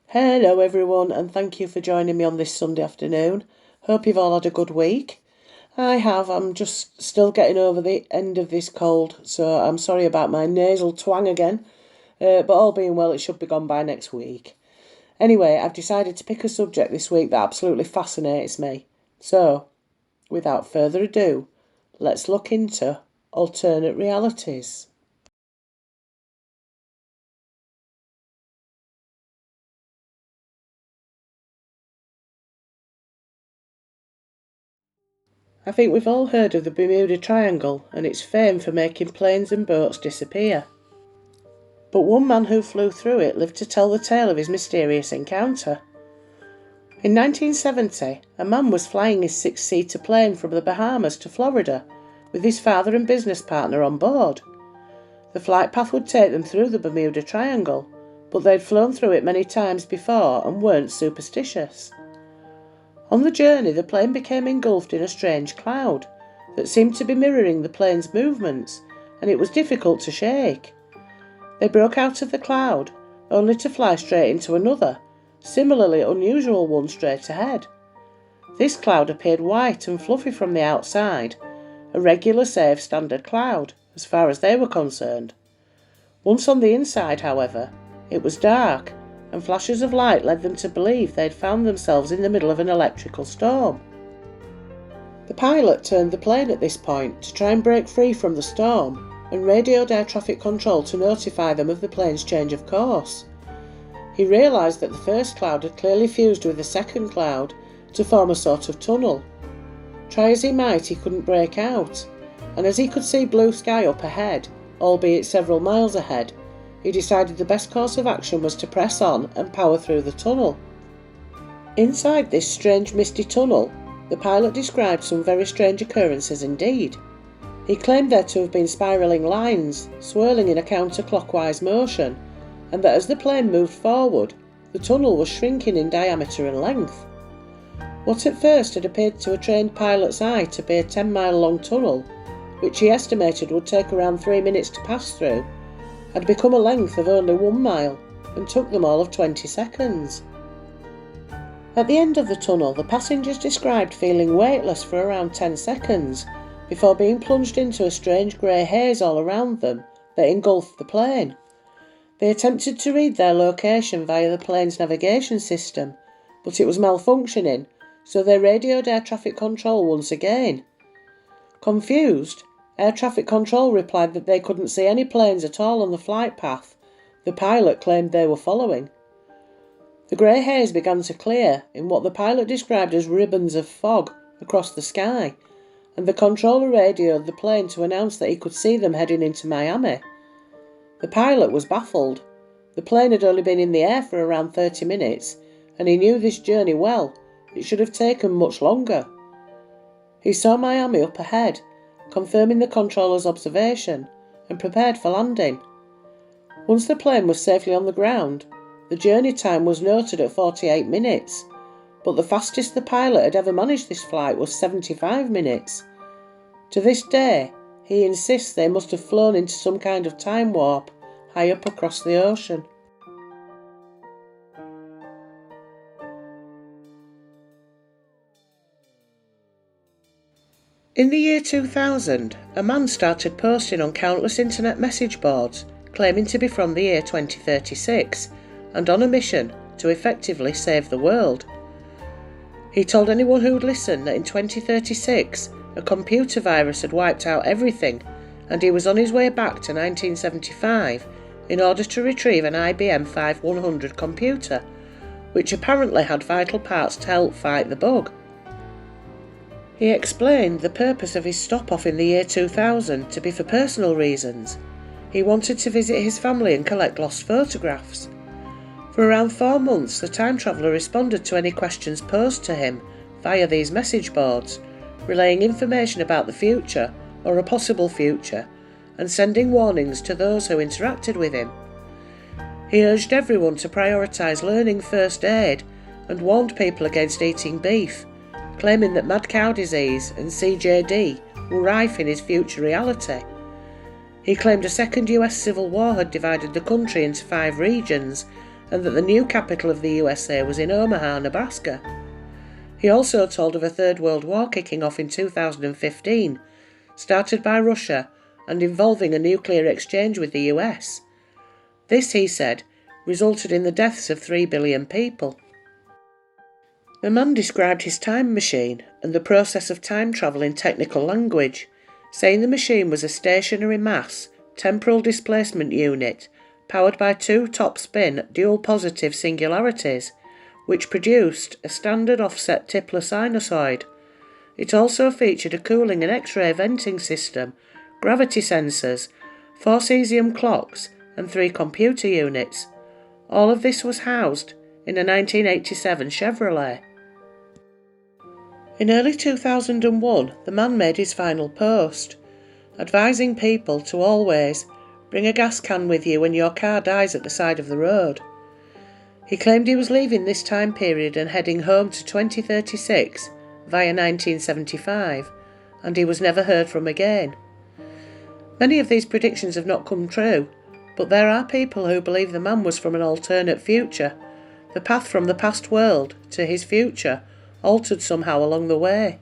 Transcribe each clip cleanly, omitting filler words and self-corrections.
Hello everyone, and thank you for joining me on this Sunday afternoon. Hope you've all had a good week. I have. I'm just still getting over the end of this cold, so I'm sorry about my nasal twang again. But all being well, it should be gone by next week. Anyway, I've decided to pick a subject this week that absolutely fascinates me. So, without further ado, let's look into alternate realities. I think we've all heard of the Bermuda Triangle and its fame for making planes and boats disappear. But one man who flew through it lived to tell the tale of his mysterious encounter. In 1970, a man was flying his six-seater plane from the Bahamas to Florida with his father and business partner on board. The flight path would take them through the Bermuda Triangle, but they'd flown through it many times before and weren't superstitious. On the journey, the plane became engulfed in a strange cloud that seemed to be mirroring the plane's movements, and it was difficult to shake. They broke out of the cloud, only to fly straight into another, similarly unusual one straight ahead. This cloud appeared white and fluffy from the outside, a regular, safe, standard cloud, as far as they were concerned. Once on the inside, however, it was dark, and flashes of light led them to believe they'd found themselves in the middle of an electrical storm. The pilot turned the plane at this point to try and break free from the storm, and radioed air traffic control to notify them of the plane's change of course. He realised that the first cloud had clearly fused with the second cloud to form a sort of tunnel. Try as he might, he couldn't break out, and as he could see blue sky up ahead, albeit several miles ahead, he decided the best course of action was to press on and power through the tunnel. Inside this strange misty tunnel, the pilot described some very strange occurrences indeed. He claimed there to have been spiralling lines, swirling in a counterclockwise motion, and that as the plane moved forward, the tunnel was shrinking in diameter and length. What at first had appeared to a trained pilot's eye to be a 10-mile-long tunnel, which he estimated would take around 3 minutes to pass through, had become a length of only 1 mile and took them all of 20 seconds. At the end of the tunnel, the passengers described feeling weightless for around 10 seconds before being plunged into a strange grey haze all around them that engulfed the plane. They attempted to read their location via the plane's navigation system, but it was malfunctioning, so they radioed air traffic control once again. Confused, air traffic control replied that they couldn't see any planes at all on the flight path the pilot claimed they were following. The grey haze began to clear in what the pilot described as ribbons of fog across the sky, and the controller radioed the plane to announce that he could see them heading into Miami. The pilot was baffled. The plane had only been in the air for around 30 minutes, and he knew this journey well. It should have taken much longer. He saw Miami up ahead, confirming the controller's observation, and prepared for landing. Once the plane was safely on the ground, the journey time was noted at 48 minutes, but the fastest the pilot had ever managed this flight was 75 minutes. To this day, he insists they must have flown into some kind of time warp high up across the ocean. In the year 2000, a man started posting on countless internet message boards claiming to be from the year 2036 and on a mission to effectively save the world. He told anyone who would listen that in 2036 a computer virus had wiped out everything and he was on his way back to 1975 in order to retrieve an IBM 5100 computer, which apparently had vital parts to help fight the bug. He explained the purpose of his stop-off in the year 2000 to be for personal reasons. He wanted to visit his family and collect lost photographs. For around 4 months, the time traveller responded to any questions posed to him via these message boards, relaying information about the future or a possible future, and sending warnings to those who interacted with him. He urged everyone to prioritise learning first aid and warned people against eating beef, claiming that mad cow disease and CJD were rife in his future reality. He claimed a second US civil war had divided the country into 5 regions and that the new capital of the USA was in Omaha, Nebraska. He also told of a Third World War kicking off in 2015, started by Russia and involving a nuclear exchange with the US. This, he said, resulted in the deaths of 3 billion people. The man described his time machine and the process of time travel in technical language, saying the machine was a stationary mass, temporal displacement unit, powered by 2 top-spin dual-positive singularities, which produced a standard offset Tipler sinusoid. It also featured a cooling and X-ray venting system, gravity sensors, 4 cesium clocks, and 3 computer units. All of this was housed in a 1987 Chevrolet. In early 2001, the man made his final post, advising people to always bring a gas can with you when your car dies at the side of the road. He claimed he was leaving this time period and heading home to 2036 via 1975, and he was never heard from again. Many of these predictions have not come true, but there are people who believe the man was from an alternate future, the path from the past world to his future altered somehow along the way.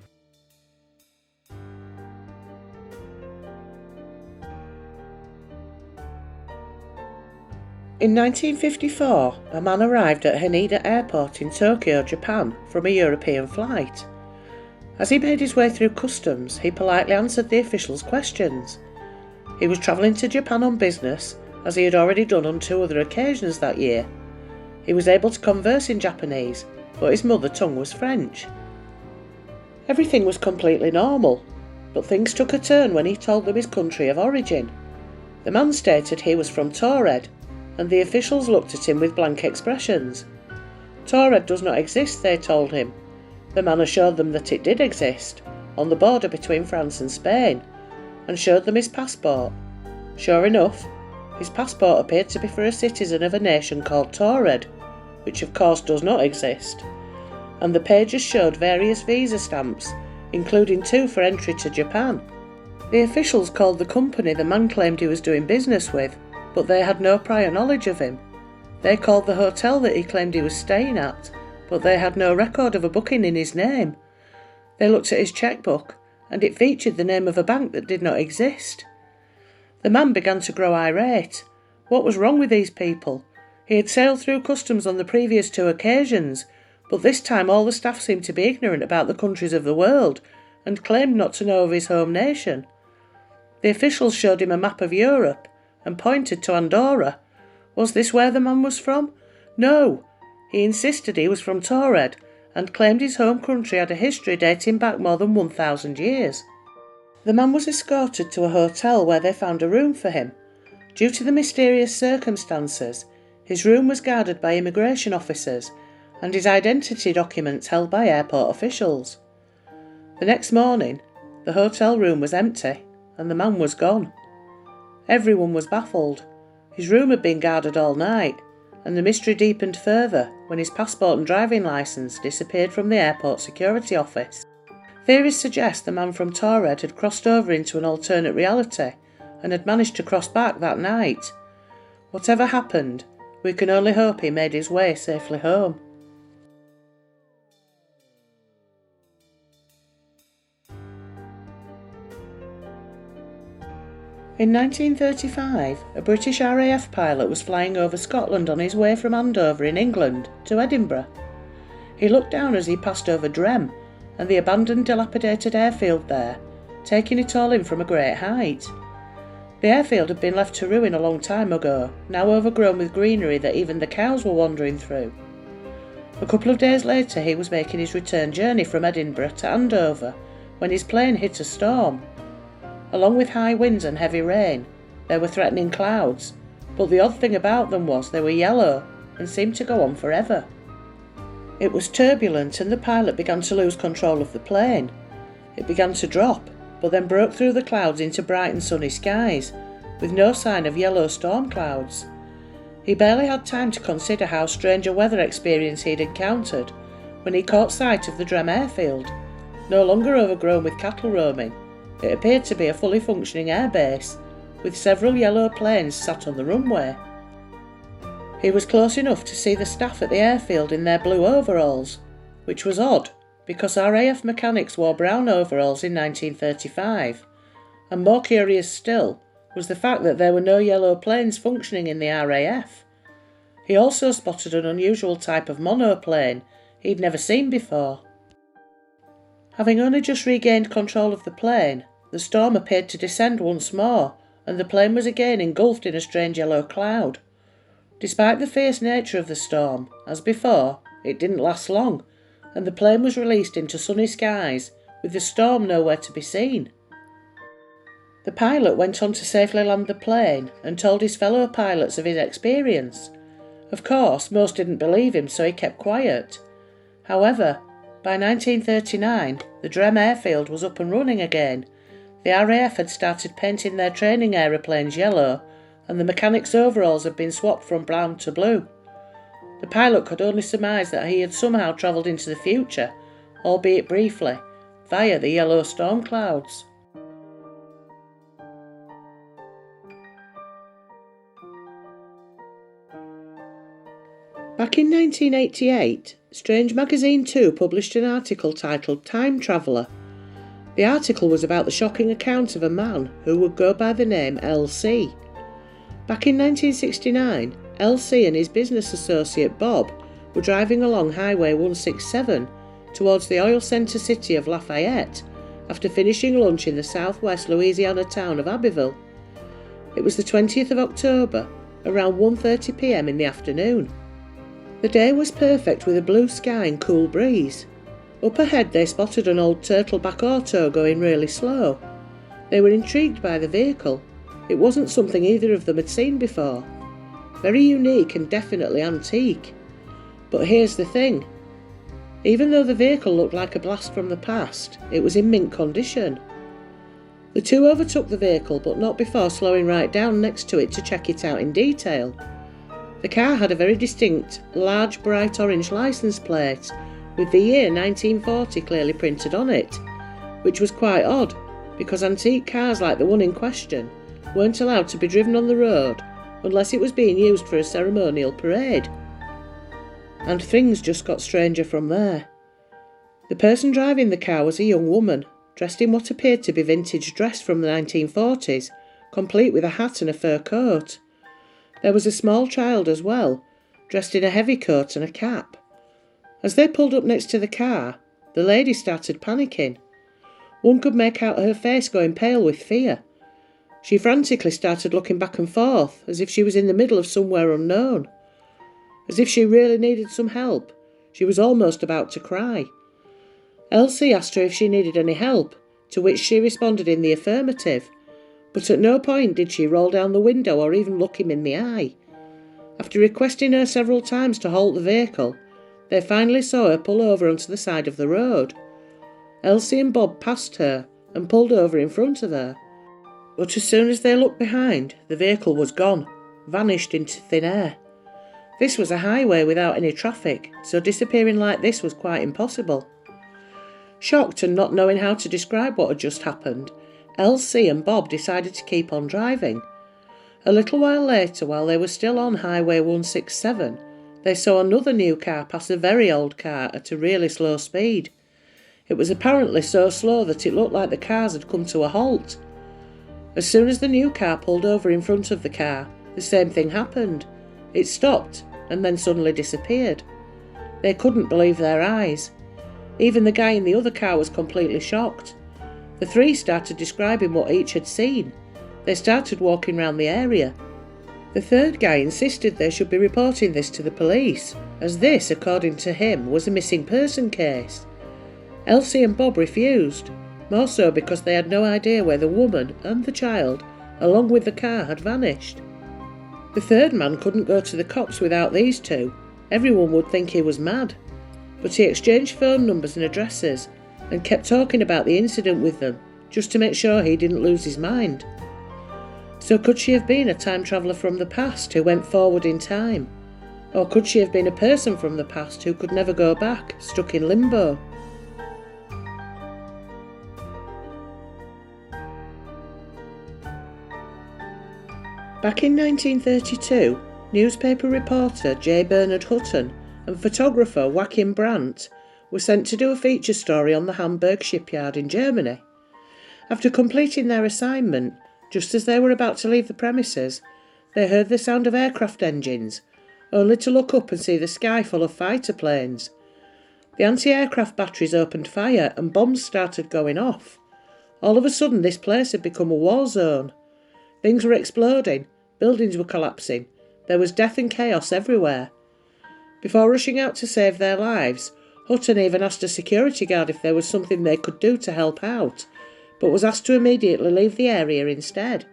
In 1954, a man arrived at Haneda Airport in Tokyo, Japan, from a European flight. As he made his way through customs, he politely answered the officials' questions. He was travelling to Japan on business, as he had already done on 2 other occasions that year. He was able to converse in Japanese, but his mother tongue was French. Everything was completely normal, but things took a turn when he told them his country of origin. The man stated he was from Taured, and the officials looked at him with blank expressions. Taured does not exist, they told him. The man assured them that it did exist, on the border between France and Spain, and showed them his passport. Sure enough, his passport appeared to be for a citizen of a nation called Taured, which of course does not exist, and the pages showed various visa stamps, including 2 for entry to Japan. The officials called the company the man claimed he was doing business with, but they had no prior knowledge of him. They called the hotel that he claimed he was staying at, but they had no record of a booking in his name. They looked at his checkbook, and it featured the name of a bank that did not exist. The man began to grow irate. What was wrong with these people? He had sailed through customs on the previous 2 occasions, but this time all the staff seemed to be ignorant about the countries of the world, and claimed not to know of his home nation. The officials showed him a map of Europe, and pointed to Andorra. Was this where the man was from? No. He insisted he was from Taured, and claimed his home country had a history dating back more than 1,000 years. The man was escorted to a hotel where they found a room for him. Due to the mysterious circumstances, his room was guarded by immigration officers, and his identity documents held by airport officials. The next morning, the hotel room was empty, and the man was gone. Everyone was baffled. His room had been guarded all night, and the mystery deepened further when his passport and driving licence disappeared from the airport security office. Theories suggest the man from Taured had crossed over into an alternate reality and had managed to cross back that night. Whatever happened, we can only hope he made his way safely home. In 1935, a British RAF pilot was flying over Scotland on his way from Andover in England to Edinburgh. He looked down as he passed over Drem and the abandoned dilapidated airfield there, taking it all in from a great height. The airfield had been left to ruin a long time ago, now overgrown with greenery that even the cows were wandering through. A couple of days later he was making his return journey from Edinburgh to Andover when his plane hit a storm. Along with high winds and heavy rain, there were threatening clouds, but the odd thing about them was they were yellow. and seemed to go on forever. It was turbulent and the pilot began to lose control of the plane. It began to drop, but then broke through the clouds into bright and sunny skies, with no sign of yellow storm clouds. He barely had time to consider how strange a weather experience he'd encountered when he caught sight of the Drem airfield. No longer overgrown with cattle roaming, it appeared to be a fully functioning airbase, with several yellow planes sat on the runway. He was close enough to see the staff at the airfield in their blue overalls, which was odd because RAF mechanics wore brown overalls in 1935, and more curious still was the fact that there were no yellow planes functioning in the RAF. He also spotted an unusual type of monoplane he'd never seen before. Having only just regained control of the plane, the storm appeared to descend once more, and the plane was again engulfed in a strange yellow cloud. Despite the fierce nature of the storm, as before, it didn't last long, and the plane was released into sunny skies, with the storm nowhere to be seen. The pilot went on to safely land the plane and told his fellow pilots of his experience. Of course, most didn't believe him, so he kept quiet. However, by 1939, the Drem airfield was up and running again. The RAF had started painting their training aeroplanes yellow, and the mechanics' overalls had been swapped from brown to blue. The pilot could only surmise that he had somehow travelled into the future, albeit briefly, via the yellow storm clouds. Back in 1988, Strange Magazine 2 published an article titled Time Traveller. The article was about the shocking account of a man who would go by the name LC. Back in 1969, LC and his business associate Bob were driving along Highway 167 towards the oil centre city of Lafayette after finishing lunch in the southwest Louisiana town of Abbeville. It was the 20th of October, around 1:30 p.m. in the afternoon. The day was perfect with a blue sky and cool breeze. Up ahead they spotted an old turtleback auto going really slow. They were intrigued by the vehicle. It wasn't something either of them had seen before. Very unique and definitely antique. But here's the thing. Even though the vehicle looked like a blast from the past, it was in mint condition. The two overtook the vehicle, but not before slowing right down next to it to check it out in detail. The car had a very distinct, large, bright orange licence plate, with the year 1940 clearly printed on it, which was quite odd, because antique cars like the one in question weren't allowed to be driven on the road unless it was being used for a ceremonial parade. And things just got stranger from there. The person driving the car was a young woman, dressed in what appeared to be vintage dress from the 1940s, complete with a hat and a fur coat. There was a small child as well, dressed in a heavy coat and a cap. As they pulled up next to the car, the lady started panicking. One could make out her face going pale with fear. She frantically started looking back and forth, as if she was in the middle of somewhere unknown. As if she really needed some help. She was almost about to cry. Elsie asked her if she needed any help, to which she responded in the affirmative, but at no point did she roll down the window or even look him in the eye. After requesting her several times to halt the vehicle, they finally saw her pull over onto the side of the road. Elsie and Bob passed her and pulled over in front of her. But as soon as they looked behind, the vehicle was gone, vanished into thin air. This was a highway without any traffic, so disappearing like this was quite impossible. Shocked and not knowing how to describe what had just happened, Elsie and Bob decided to keep on driving. A little while later, while they were still on Highway 167, they saw another new car pass a very old car at a really slow speed. It was apparently so slow that it looked like the cars had come to a halt. As soon as the new car pulled over in front of the car, the same thing happened. It stopped and then suddenly disappeared. They couldn't believe their eyes. Even the guy in the other car was completely shocked. The three started describing what each had seen. They started walking round the area. The third guy insisted they should be reporting this to the police, as this, according to him, was a missing person case. Elsie and Bob refused, more so because they had no idea where the woman and the child, along with the car, had vanished. The third man couldn't go to the cops without these two. Everyone would think he was mad. But he exchanged phone numbers and addresses and kept talking about the incident with them, just to make sure he didn't lose his mind. So could she have been a time traveller from the past who went forward in time? Or could she have been a person from the past who could never go back, stuck in limbo? Back in 1932, newspaper reporter J. Bernard Hutton and photographer Joachim Brandt were sent to do a feature story on the Hamburg shipyard in Germany. After completing their assignment, just as they were about to leave the premises, they heard the sound of aircraft engines, only to look up and see the sky full of fighter planes. The anti-aircraft batteries opened fire and bombs started going off. All of a sudden, this place had become a war zone. Things were exploding, buildings were collapsing, there was death and chaos everywhere. Before rushing out to save their lives, Hutton even asked a security guard if there was something they could do to help out, but was asked to immediately leave the area instead.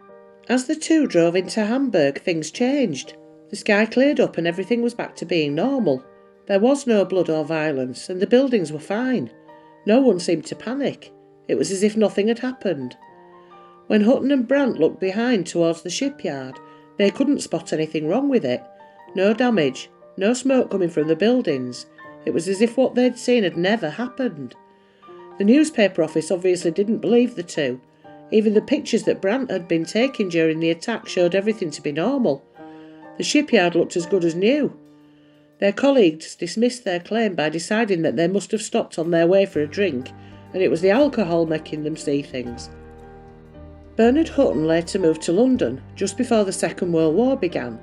As the two drove into Hamburg, things changed. The sky cleared up and everything was back to being normal. There was no blood or violence, and the buildings were fine. No one seemed to panic. It was as if nothing had happened. When Hutton and Brandt looked behind towards the shipyard, they couldn't spot anything wrong with it. No damage, no smoke coming from the buildings. It was as if what they'd seen had never happened. The newspaper office obviously didn't believe the two. Even the pictures that Brandt had been taking during the attack showed everything to be normal. The shipyard looked as good as new. Their colleagues dismissed their claim by deciding that they must have stopped on their way for a drink, and it was the alcohol making them see things. Bernard Hutton later moved to London just before the Second World War began.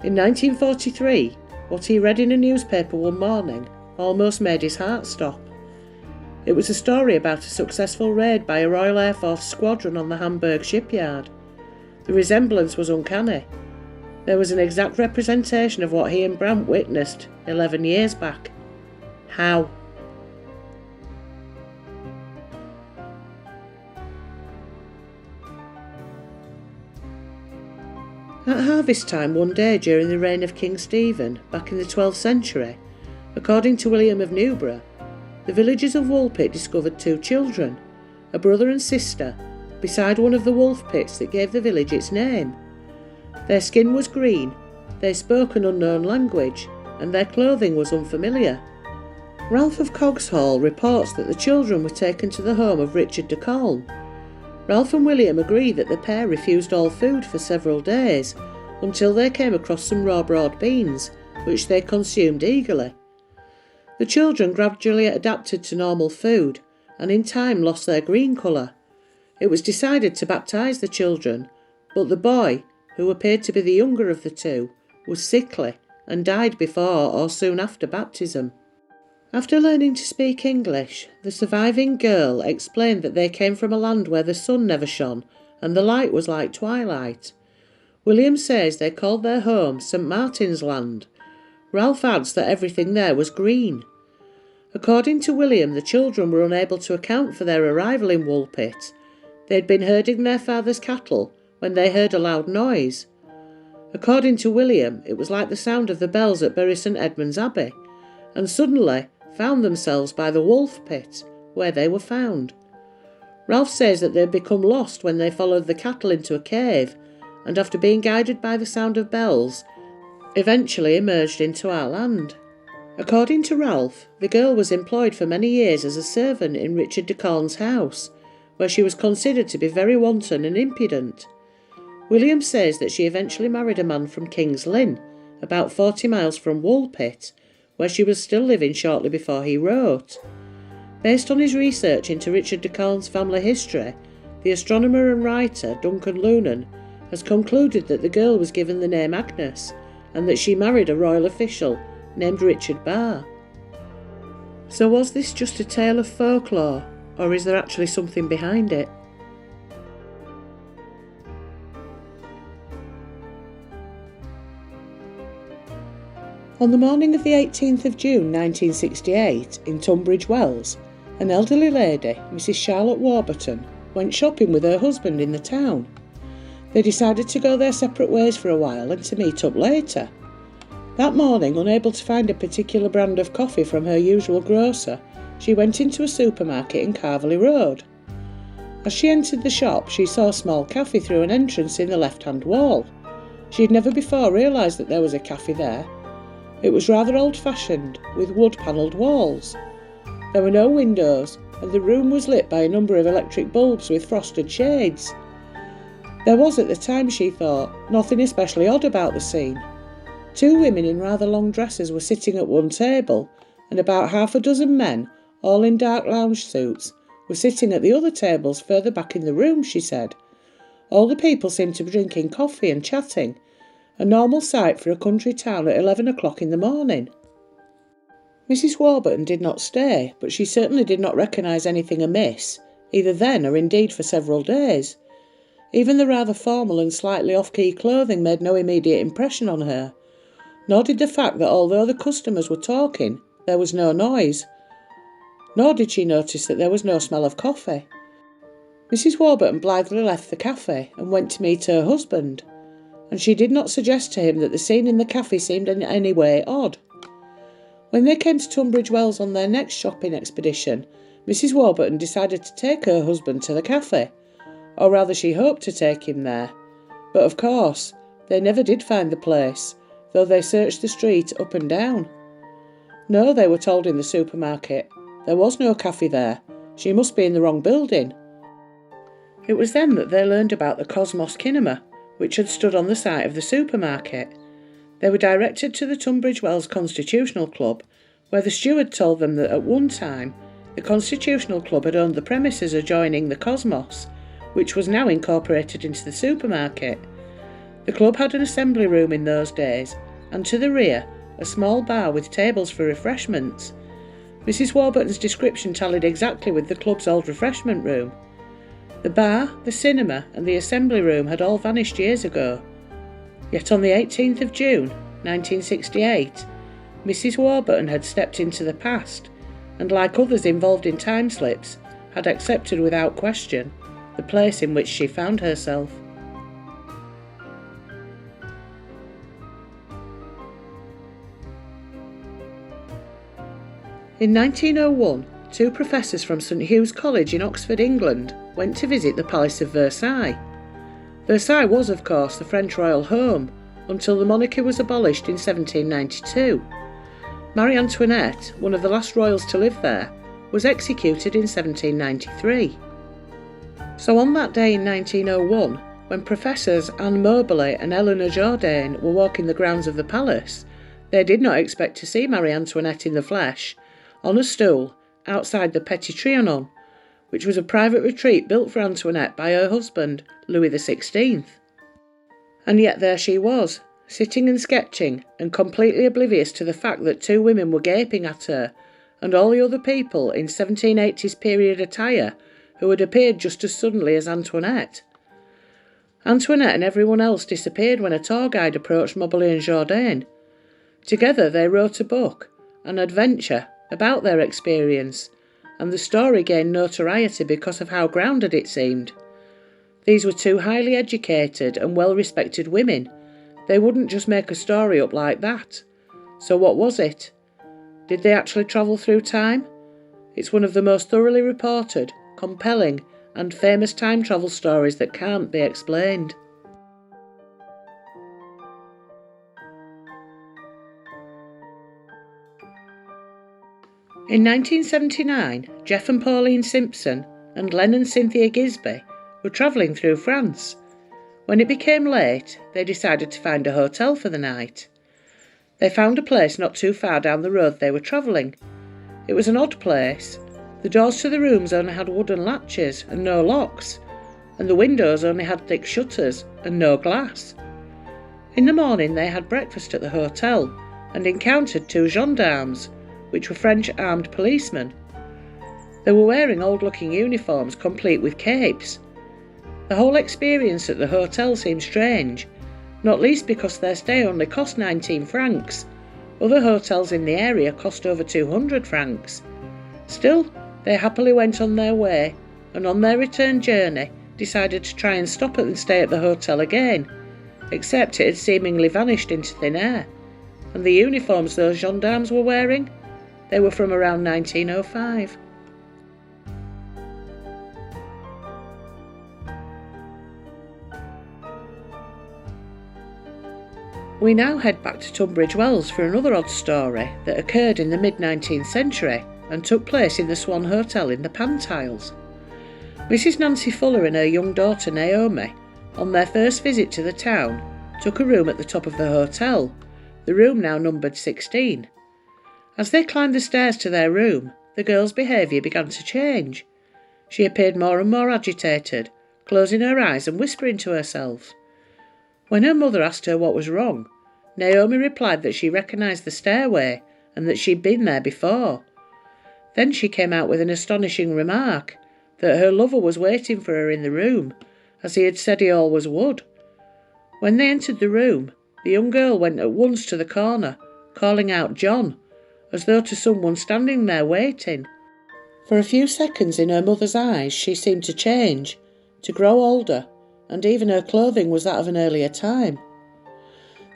In 1943, what he read in a newspaper one morning almost made his heart stop. It was a story about a successful raid by a Royal Air Force squadron on the Hamburg shipyard. The resemblance was uncanny. There was an exact representation of what he and Brandt witnessed 11 years back. How? At harvest time one day during the reign of King Stephen, back in the 12th century, according to William of Newburgh, the villagers of Woolpit discovered two children, a brother and sister, beside one of the wolf pits that gave the village its name. Their skin was green, they spoke an unknown language, and their clothing was unfamiliar. Ralph of Coggeshall reports that the children were taken to the home of Richard de Calne. Ralph and William agree that the pair refused all food for several days, until they came across some raw broad beans, which they consumed eagerly. The children gradually adapted to normal food, and in time lost their green colour. It was decided to baptise the children, but the boy, who appeared to be the younger of the two, was sickly and died before or soon after baptism. After learning to speak English, the surviving girl explained that they came from a land where the sun never shone and the light was like twilight. William says they called their home St. Martin's Land. Ralph adds that everything there was green. According to William, the children were unable to account for their arrival in Woolpit. They'd been herding their father's cattle when they heard a loud noise. According to William, it was like the sound of the bells at Bury St. Edmund's Abbey, and suddenly found themselves by the wolf pit, where they were found. Ralph says that they had become lost when they followed the cattle into a cave, and after being guided by the sound of bells, eventually emerged into our land. According to Ralph, the girl was employed for many years as a servant in Richard de Calne's house, where she was considered to be very wanton and impudent. William says that she eventually married a man from King's Lynn, about 40 miles from Woolpit, where she was still living shortly before he wrote. Based on his research into Richard de Calne's family history, the astronomer and writer Duncan Lunan has concluded that the girl was given the name Agnes, and that she married a royal official named Richard Barr. So was this just a tale of folklore, or is there actually something behind it? On the morning of the 18th of June 1968, in Tunbridge Wells, an elderly lady, Mrs. Charlotte Warburton, went shopping with her husband in the town. They decided to go their separate ways for a while and to meet up later. That morning, unable to find a particular brand of coffee from her usual grocer, she went into a supermarket in Carverley Road. As she entered the shop, she saw a small cafe through an entrance in the left-hand wall. She had never before realised that there was a cafe there. It was rather old-fashioned, with wood-panelled walls. There were no windows, and the room was lit by a number of electric bulbs with frosted shades. There was, at the time, she thought, nothing especially odd about the scene. 2 women in rather long dresses were sitting at one table, and about half a dozen men, all in dark lounge suits, were sitting at the other tables further back in the room, she said. All the people seemed to be drinking coffee and chatting, a normal sight for a country town at 11 o'clock in the morning. Mrs. Warburton did not stay, but she certainly did not recognise anything amiss, either then or indeed for several days. Even the rather formal and slightly off-key clothing made no immediate impression on her, nor did the fact that although the customers were talking, there was no noise. Nor did she notice that there was no smell of coffee. Mrs. Warburton blithely left the cafe and went to meet her husband, and she did not suggest to him that the scene in the cafe seemed in any way odd. When they came to Tunbridge Wells on their next shopping expedition, Mrs. Warburton decided to take her husband to the cafe, or rather she hoped to take him there. But of course, they never did find the place, though they searched the street up and down. No, they were told in the supermarket, there was no cafe there. She must be in the wrong building. It was then that they learned about the Cosmos Cinema, which had stood on the site of the supermarket. They were directed to the Tunbridge Wells Constitutional Club, where the steward told them that at one time the Constitutional Club had owned the premises adjoining the Cosmos, which was now incorporated into the supermarket. The club had an assembly room in those days, and to the rear, a small bar with tables for refreshments. Mrs. Warburton's description tallied exactly with the club's old refreshment room. The bar, the cinema, and the assembly room had all vanished years ago. Yet on the 18th of June, 1968, Mrs. Warburton had stepped into the past, and like others involved in time slips, had accepted without question the place in which she found herself. In 1901, 2 professors from St Hugh's College in Oxford, England, went to visit the Palace of Versailles. Versailles was, of course, the French royal home, until the monarchy was abolished in 1792. Marie Antoinette, one of the last royals to live there, was executed in 1793. So on that day in 1901, when Professors Anne Moberly and Eleanor Jourdain were walking the grounds of the palace, they did not expect to see Marie Antoinette in the flesh, on a stool, outside the Petit Trianon, which was a private retreat built for Antoinette by her husband, Louis XVI. And yet there she was, sitting and sketching, and completely oblivious to the fact that 2 women were gaping at her, and all the other people in 1780s period attire who had appeared just as suddenly as Antoinette. Antoinette and everyone else disappeared when a tour guide approached Moberly and Jourdain. Together they wrote a book, an adventure, about their experience, and the story gained notoriety because of how grounded it seemed. These were 2 highly educated and well-respected women. They wouldn't just make a story up like that. So what was it? Did they actually travel through time? It's one of the most thoroughly reported, compelling, and famous time travel stories that can't be explained. In 1979, Jeff and Pauline Simpson and Len and Cynthia Gisby were travelling through France. When it became late, they decided to find a hotel for the night. They found a place not too far down the road they were travelling. It was an odd place. The doors to the rooms only had wooden latches and no locks, and the windows only had thick shutters and no glass. In the morning they had breakfast at the hotel and encountered 2 gendarmes, which were French armed policemen. They were wearing old-looking uniforms complete with capes. The whole experience at the hotel seemed strange, not least because their stay only cost 19 francs. Other hotels in the area cost over 200 francs. Still, they happily went on their way, and on their return journey decided to try and stop and stay at the hotel again, except it had seemingly vanished into thin air, and the uniforms those gendarmes were wearing, they were from around 1905. We now head back to Tunbridge Wells for another odd story that occurred in the mid-19th century and took place in the Swan Hotel in the Pantiles. Mrs. Nancy Fuller and her young daughter Naomi, on their first visit to the town, took a room at the top of the hotel, the room now numbered 16. As they climbed the stairs to their room, the girl's behaviour began to change. She appeared more and more agitated, closing her eyes and whispering to herself. When her mother asked her what was wrong, Naomi replied that she recognised the stairway and that she'd been there before. Then she came out with an astonishing remark, that her lover was waiting for her in the room, as he had said he always would. When they entered the room, the young girl went at once to the corner, calling out John, as though to someone standing there waiting. For a few seconds in her mother's eyes she seemed to change, to grow older, and even her clothing was that of an earlier time.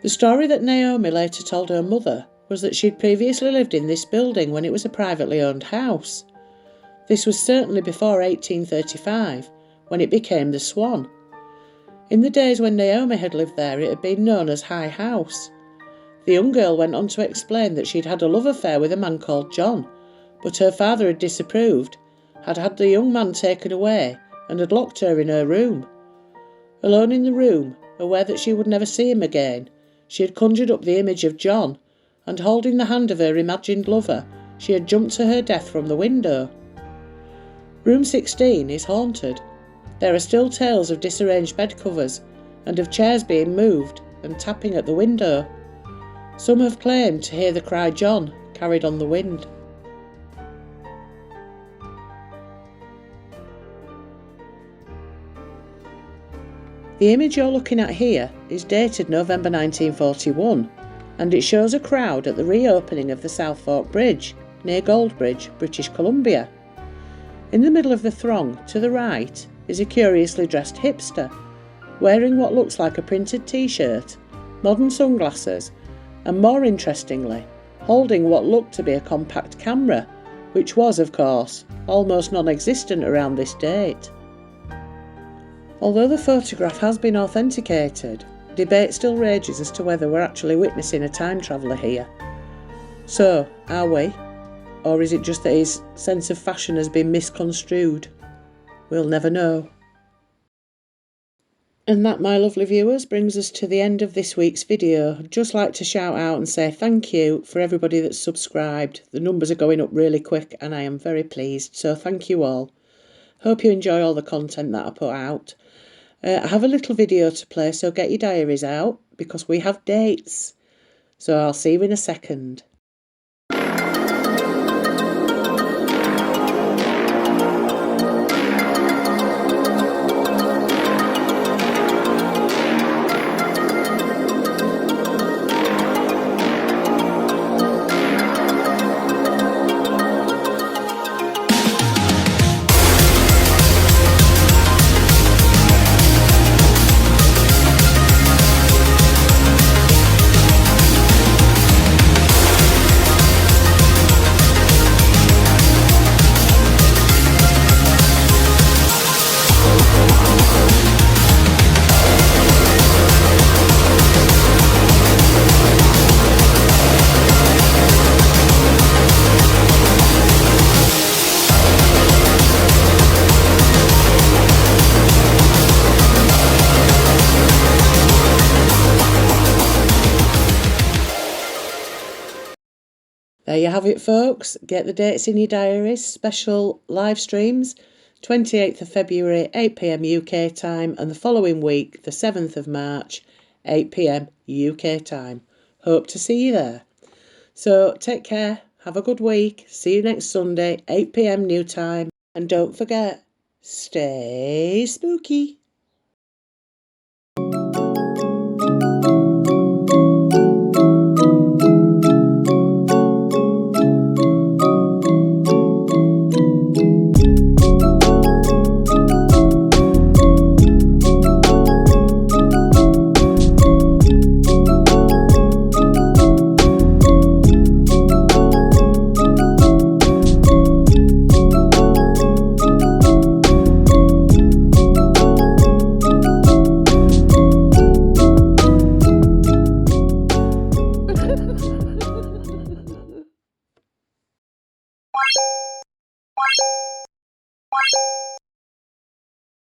The story that Naomi later told her mother was that she'd previously lived in this building when it was a privately owned house. This was certainly before 1835, when it became the Swan. In the days when Naomi had lived there, it had been known as High House. The young girl went on to explain that she'd had a love affair with a man called John, but her father had disapproved, had had the young man taken away, and had locked her in her room. Alone in the room, aware that she would never see him again, she had conjured up the image of John, and holding the hand of her imagined lover, she had jumped to her death from the window. Room 16 is haunted. There are still tales of disarranged bed covers, and of chairs being moved and tapping at the window. Some have claimed to hear the cry John carried on the wind. The image you're looking at here is dated November 1941, and it shows a crowd at the reopening of the South Fork Bridge, near Goldbridge, British Columbia. In the middle of the throng, to the right, is a curiously dressed hipster, wearing what looks like a printed t-shirt, modern sunglasses, and more interestingly, holding what looked to be a compact camera, which was, of course, almost non-existent around this date. Although the photograph has been authenticated, debate still rages as to whether we're actually witnessing a time traveller here. So, are we? Or is it just that his sense of fashion has been misconstrued? We'll never know. And that, my lovely viewers, brings us to the end of this week's video. I'd just like to shout out and say thank you for everybody that's subscribed. The numbers are going up really quick and I am very pleased, so thank you all. Hope you enjoy all the content that I put out. I have a little video to play, so get your diaries out because we have dates. So I'll see you in a second. There you have it, folks. Get the dates in your diaries. Special live streams, 28th of February, 8 p.m. UK time, and the following week, the 7th of March, 8 p.m. UK time. Hope to see you there. So take care, have a good week. See you next Sunday, 8 p.m. new time. And don't forget, stay spooky.